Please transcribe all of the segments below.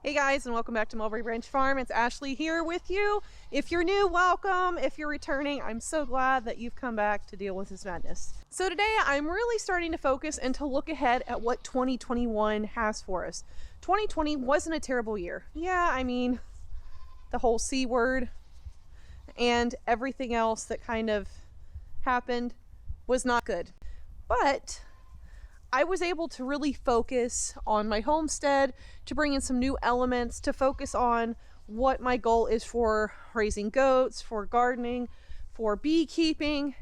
Hey guys, and welcome back to Mulberry Branch Farm. It's Ashley here with you. If you're new, welcome. If you're returning, I'm so glad that you've come back to deal with this madness. So today I'm really starting to focus and to look ahead at what 2021 has for us. 2020 wasn't a terrible year. Yeah, I mean, the whole C word and everything else that kind of happened was not good. But I was able to really focus on my homestead, to bring in some new elements, to focus on what my goal is for raising goats, for gardening, for beekeeping,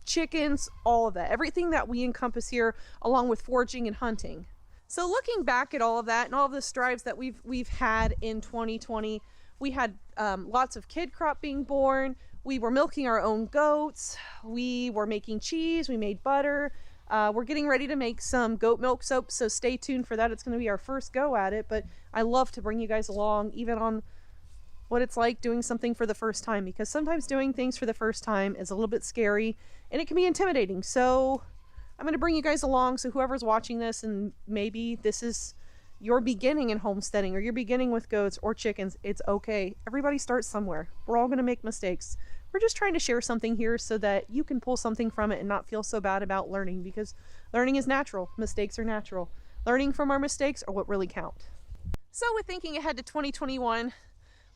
chickens, all of that. Everything that we encompass here, along with foraging and hunting. So looking back at all of that and all of the strives that we've had in 2020, we had lots of kid crop being born. We were milking our own goats. We were making cheese. We made butter. We're getting ready to make some goat milk soap, so stay tuned for that. It's going to be our first go at it, but I love to bring you guys along, even on what it's like doing something for the first time, because sometimes doing things for the first time is a little bit scary and it can be intimidating. So I'm going to bring you guys along, so whoever's watching this and maybe this is your beginning in homesteading or you're beginning with goats or chickens, it's okay. Everybody starts somewhere. We're all going to make mistakes. We're just trying to share something here so that you can pull something from it and not feel so bad about learning, because learning is natural. Mistakes are natural. Learning from our mistakes are what really count. So with thinking ahead to 2021,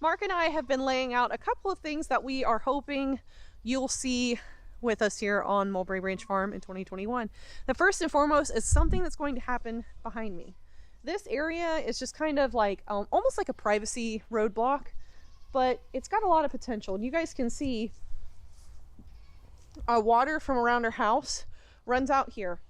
Mark and I have been laying out a couple of things that we are hoping you'll see with us here on Mulberry Branch Farm in 2021. The first and foremost is something that's going to happen behind me. This area is just kind of like almost like a privacy roadblock, but it's got a lot of potential. And you guys can see water from around our house runs out here.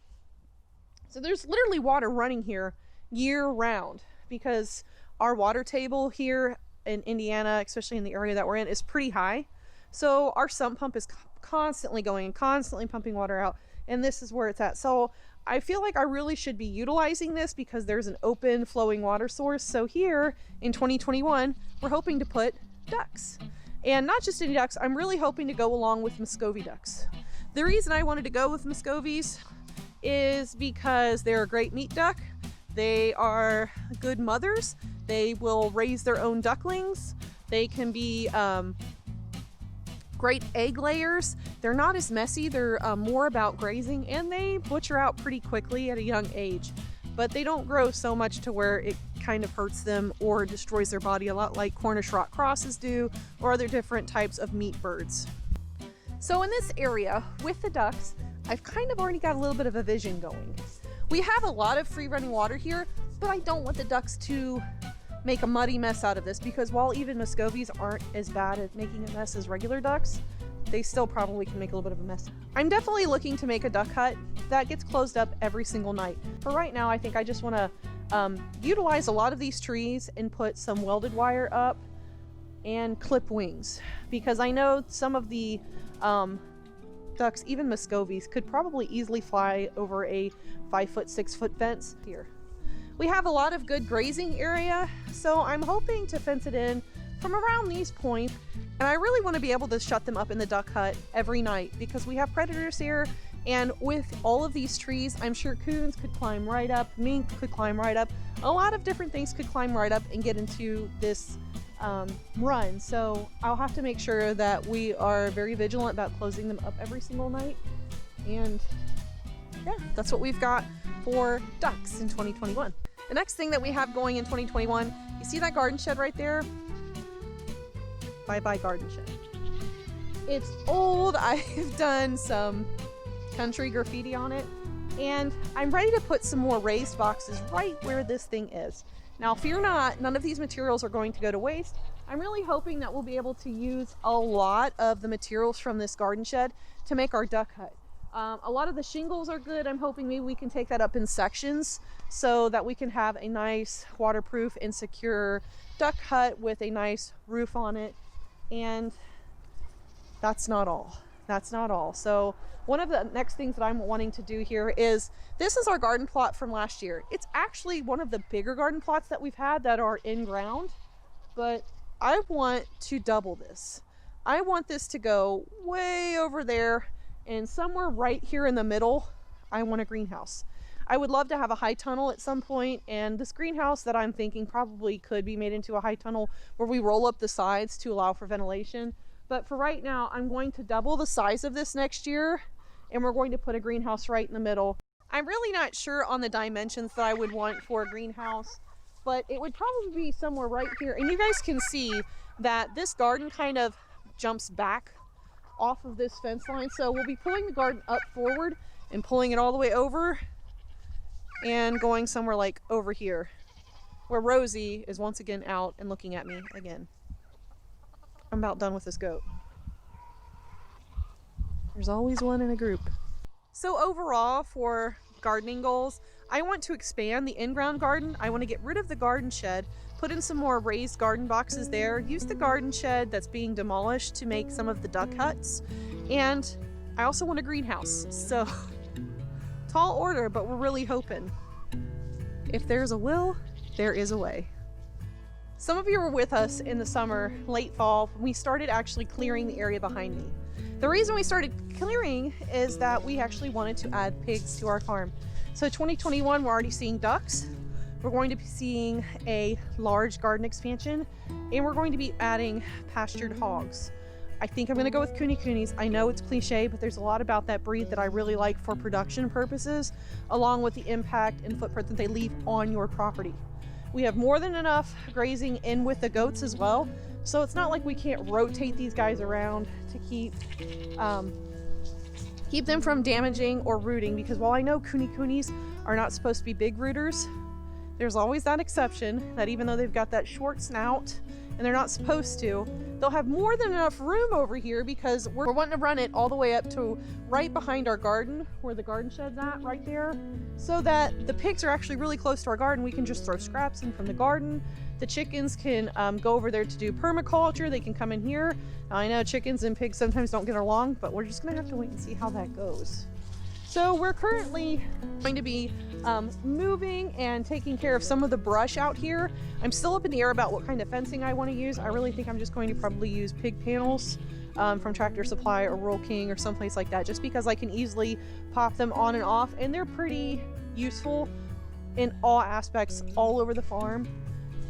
So there's literally water running here year round, because our water table here in Indiana, especially in the area that we're in, is pretty high. So our sump pump is constantly going and constantly pumping water out, and this is where it's at. So I feel like I really should be utilizing this because there's an open flowing water source. So here in 2021, we're hoping to put ducks, and not just any ducks. I'm really hoping to go along with Muscovy ducks. The reason I wanted to go with Muscovies is because they're a great meat duck. They are good mothers. They will raise their own ducklings. They can be great egg layers. They're not as messy. They're more about grazing, and they butcher out pretty quickly at a young age, but they don't grow so much to where it kind of hurts them or destroys their body, a lot like Cornish rock crosses do, or other different types of meat birds. So in this area with the ducks, I've kind of already got a little bit of a vision going. We have a lot of free running water here, but I don't want the ducks to make a muddy mess out of this, because while even Muscovies aren't as bad at making a mess as regular ducks, they still probably can make a little bit of a mess. I'm definitely looking to make a duck hut that gets closed up every single night. For right now, I think I just want to utilize a lot of these trees and put some welded wire up and clip wings, because I know some of the ducks, even Muscovies, could probably easily fly over a 5-foot, 6-foot fence here. We have a lot of good grazing area, so I'm hoping to fence it in from around these points, and I really want to be able to shut them up in the duck hut every night, because we have predators here, and with all of these trees, I'm sure coons could climb right up, mink could climb right up, a lot of different things could climb right up and get into this run. So I'll have to make sure that we are very vigilant about closing them up every single night. And yeah, that's what we've got for ducks in 2021. The next thing that we have going in 2021, you see that garden shed right there? Bye-bye garden shed. It's old. I've done some country graffiti on it, and I'm ready to put some more raised boxes right where this thing is. Now, fear not, none of these materials are going to go to waste. I'm really hoping that we'll be able to use a lot of the materials from this garden shed to make our duck hut. A lot of the shingles are good. I'm hoping maybe we can take that up in sections so that we can have a nice waterproof and secure duck hut with a nice roof on it. And that's not all. That's not all. So one of the next things that I'm wanting to do here is, this is our garden plot from last year. It's actually one of the bigger garden plots that we've had that are in ground, but I want to double this. I want this to go way over there, and somewhere right here in the middle, I want a greenhouse. I would love to have a high tunnel at some point, and this greenhouse that I'm thinking probably could be made into a high tunnel where we roll up the sides to allow for ventilation. But for right now, I'm going to double the size of this next year, and we're going to put a greenhouse right in the middle. I'm really not sure on the dimensions that I would want for a greenhouse, but it would probably be somewhere right here. And you guys can see that this garden kind of jumps back off of this fence line. So we'll be pulling the garden up forward and pulling it all the way over and going somewhere like over here, where Rosie is once again out and looking at me again. I'm about done with this goat. There's always one in a group. So overall, for gardening goals, I want to expand the in-ground garden. I want to get rid of the garden shed, put in some more raised garden boxes there, use the garden shed that's being demolished to make some of the duck huts, and I also want a greenhouse. So tall order, but we're really hoping. If there's a will, there is a way. Some of you were with us in the summer, late fall, when we started actually clearing the area behind me. The reason we started clearing is that we actually wanted to add pigs to our farm. So 2021, we're already seeing ducks. We're going to be seeing a large garden expansion, and we're going to be adding pastured hogs. I think I'm going to go with coonies. I know it's cliche, but there's a lot about that breed that I really like for production purposes, along with the impact and footprint that they leave on your property. We have more than enough grazing in with the goats as well, so it's not like we can't rotate these guys around to keep them from damaging or rooting, because while I know coonies are not supposed to be big rooters, there's always that exception that even though they've got that short snout and they're not supposed to, they'll have more than enough room over here, because we're wanting to run it all the way up to right behind our garden, where the garden shed's at, right there, so that the pigs are actually really close to our garden. We can just throw scraps in from the garden. The chickens can go over there to do permaculture. They can come in here. Now, I know chickens and pigs sometimes don't get along, but we're just gonna have to wait and see how that goes. So we're currently going to be moving and taking care of some of the brush out here. I'm still up in the air about what kind of fencing I want to use. I really think I'm just going to probably use pig panels from Tractor Supply or Rural King or someplace like that, just because I can easily pop them on and off, and they're pretty useful in all aspects all over the farm.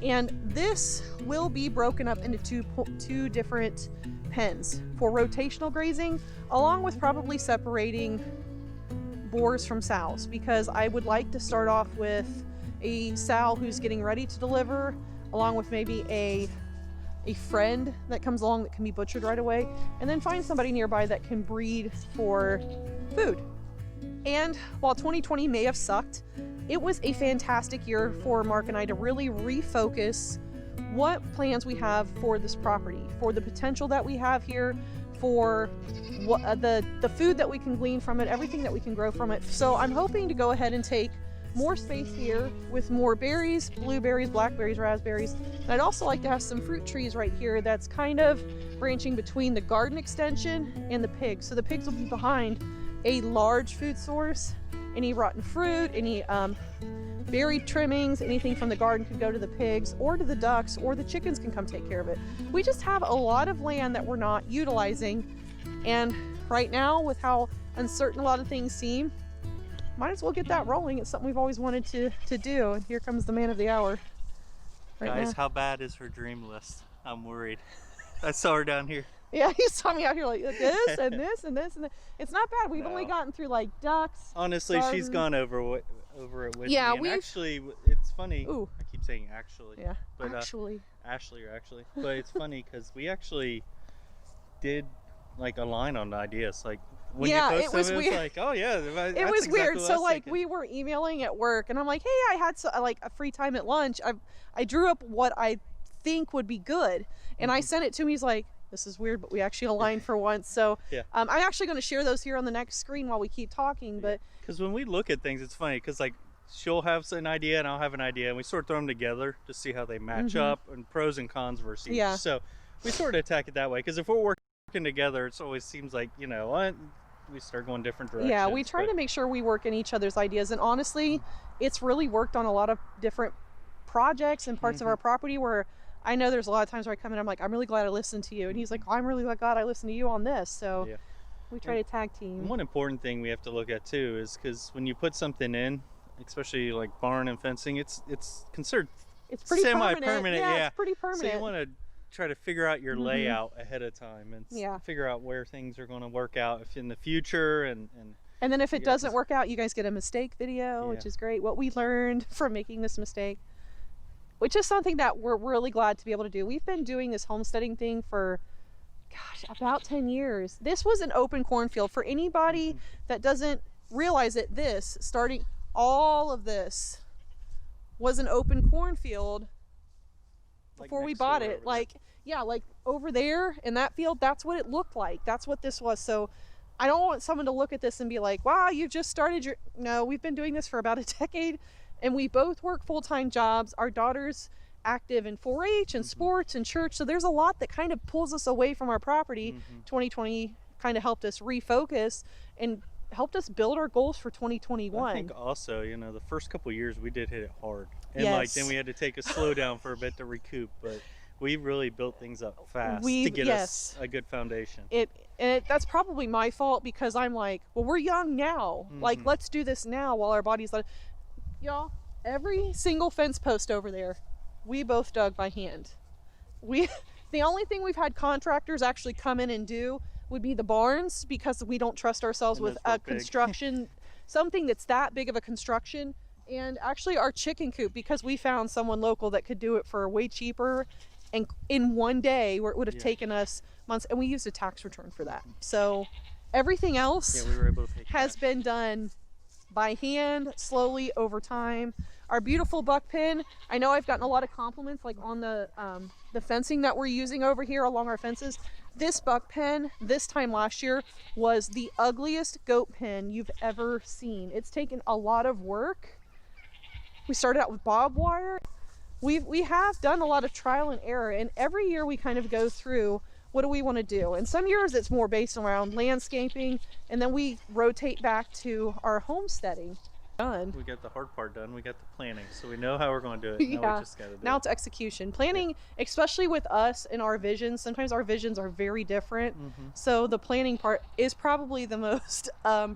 And this will be broken up into two different pens for rotational grazing, along with probably separating boars from sows, because I would like to start off with a sow who's getting ready to deliver, along with maybe a friend that comes along that can be butchered right away, and then find somebody nearby that can breed for food. And while 2020 may have sucked, it was a fantastic year for Mark and I to really refocus what plans we have for this property, for the potential that we have here, for what, the food that we can glean from it, everything that we can grow from it. So I'm hoping to go ahead and take more space here with more berries, blueberries, blackberries, raspberries. And I'd also like to have some fruit trees right here that's kind of branching between the garden extension and the pigs. So the pigs will be behind a large food source. Any rotten fruit, any berry trimmings, anything from the garden could go to the pigs or to the ducks, or the chickens can come take care of it. We just have a lot of land that we're not utilizing, and right now, with how uncertain a lot of things seem, might as well get that rolling. It's something we've always wanted to do, and here comes the man of the hour. Guys, now. How bad is her dream list? I'm worried. I saw her down here. Yeah, you saw me out here like this and this and this and this. It's not bad. We've only gotten through like ducks. Honestly, garden. She's gone over it with me. And actually, it's funny. Ooh. I keep saying actually. Yeah. But, actually. Ashley. But it's funny because we actually did like align on the ideas. Like when you post it was them, weird. It was like, oh yeah, it was weird. So like we were emailing at work, and I'm like, hey, I had like a free time at lunch. I drew up what I think would be good, and I sent it to him. He's like, this is weird, but we actually aligned for once. So yeah. I'm actually going to share those here on the next screen while we keep talking. But because when we look at things, it's funny because like she'll have an idea and I'll have an idea, and we sort of throw them together to see how they match up and pros and cons versus each. Yeah. So we sort of attack it that way, because if we're working together, it always seems like, you know what, we start going different directions. Yeah, we try to make sure we work in each other's ideas, and honestly, it's really worked on a lot of different projects and parts of our property where I know there's a lot of times where I come in, I'm like, I'm really glad I listened to you. And he's like, I'm really glad I listened to you on this. So we try to tag team. And one important thing we have to look at too is, because when you put something in, especially like barn and fencing, it's considered It's pretty semi-permanent. permanent. Yeah, it's pretty permanent. So you want to try to figure out your layout ahead of time and figure out where things are going to work out if in the future, and then if it doesn't work out, you guys get a mistake video, which is great. What we learned from making this mistake, which is something that we're really glad to be able to do. We've been doing this homesteading thing for, gosh, about 10 years. This was an open cornfield. For anybody that doesn't realize it, starting all of this was an open cornfield before we bought it. Like over there in that field, that's what it looked like. That's what this was. So I don't want someone to look at this and be like, wow, you just started your... No, we've been doing this for about a decade, and we both work full-time jobs. Our daughter's active in 4-H and sports and church, so there's a lot that kind of pulls us away from our property. 2020 kind of helped us refocus and helped us build our goals for 2021. I think also, you know, the first couple of years we did hit it hard, and like then we had to take a slow down for a bit to recoup, but we really built things up fast to get us a good foundation. That's probably my fault, because I'm like, well, we're young now, like let's do this now while our body's like... Y'all, every single fence post over there, we both dug by hand. The only thing we've had contractors actually come in and do would be the barns, because we don't trust ourselves with a construction, something that's that big of a construction. And actually our chicken coop, because we found someone local that could do it for way cheaper and in one day, where it would have taken us months, and we used a tax return for that. So everything else we were able to pay has been done by hand, slowly, over time. Our beautiful buck pen, I know I've gotten a lot of compliments like on the fencing that we're using over here along our fences. This buck pen this time last year was the ugliest goat pen you've ever seen. It's taken a lot of work. We started out with barbed wire. We have done a lot of trial and error, and every year we kind of go through, what do we want to do? And some years it's more based around landscaping, and then we rotate back to our homesteading. Done. We got the hard part done. We got the planning, so we know how we're going to do it. Now we just got to do now it's execution. Planning, especially with us and our visions, sometimes our visions are very different. So the planning part is probably the most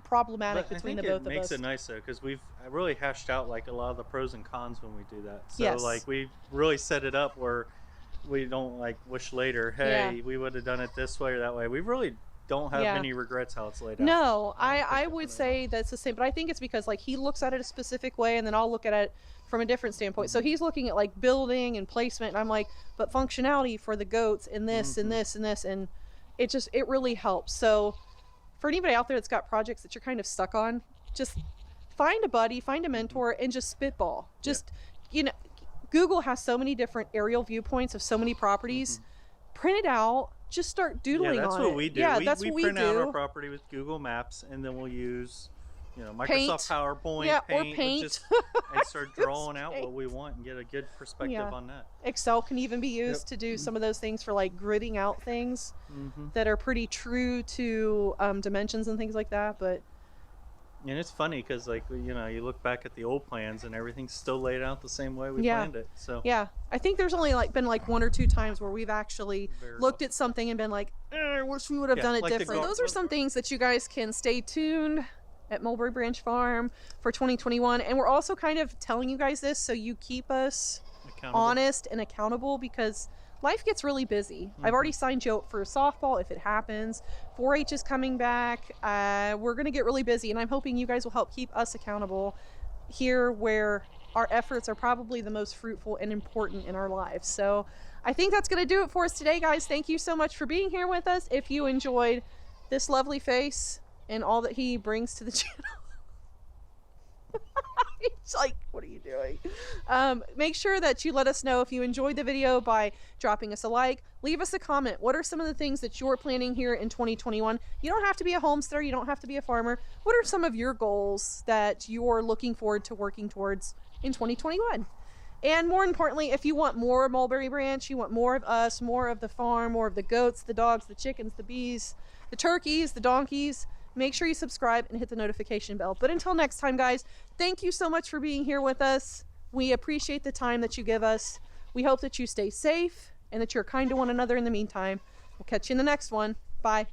problematic between the both of us. It makes it nice though, because we've really hashed out like a lot of the pros and cons when we do that. So like we really set it up where we don't like wish later, hey, we would have done it this way or that way. We really don't have any regrets how it's laid out. No, I would say that's the same, but I think it's because like he looks at it a specific way, and then I'll look at it from a different standpoint. So he's looking at like building and placement, and I'm like, but functionality for the goats and this and this and this, and it really helps. So for anybody out there that's got projects that you're kind of stuck on, just find a buddy, find a mentor, and just spitball. Just you know, Google has so many different aerial viewpoints of so many properties. Print it out. Just start doodling on it. Yeah, that's what we do. That's what we do. We print out our property with Google Maps, and then we'll use, you know, Microsoft PowerPoint, paint. and start drawing out what we want and get a good perspective on that. Excel can even be used to do some of those things for like gridding out things that are pretty true to dimensions and things like that. But and it's funny because, like, you know, you look back at the old plans and everything's still laid out the same way we planned it. So I think there's only been like 1 or 2 times where we've actually looked at something and been like, I wish we would have done it different. Those are some things that you guys can stay tuned at Mulberry Branch Farm for 2021. And we're also kind of telling you guys this so you keep us honest and accountable, because life gets really busy. I've already signed you up for softball if it happens. 4-H is coming back. We're going to get really busy, and I'm hoping you guys will help keep us accountable here, where our efforts are probably the most fruitful and important in our lives. So I think that's going to do it for us today, guys. Thank you so much for being here with us. If you enjoyed this lovely face and all that he brings to the channel, it's like, what are you doing? Make sure that you let us know if you enjoyed the video by dropping us a like. Leave us a comment. What are some of the things that you're planning here in 2021? You don't have to be a homesteader. You don't have to be a farmer. What are some of your goals that you're looking forward to working towards in 2021? And more importantly, if you want more Mulberry Branch, you want more of us, more of the farm, more of the goats, the dogs, the chickens, the bees, the turkeys, the donkeys, make sure you subscribe and hit the notification bell. But until next time, guys, thank you so much for being here with us. We appreciate the time that you give us. We hope that you stay safe and that you're kind to one another in the meantime. We'll catch you in the next one. Bye.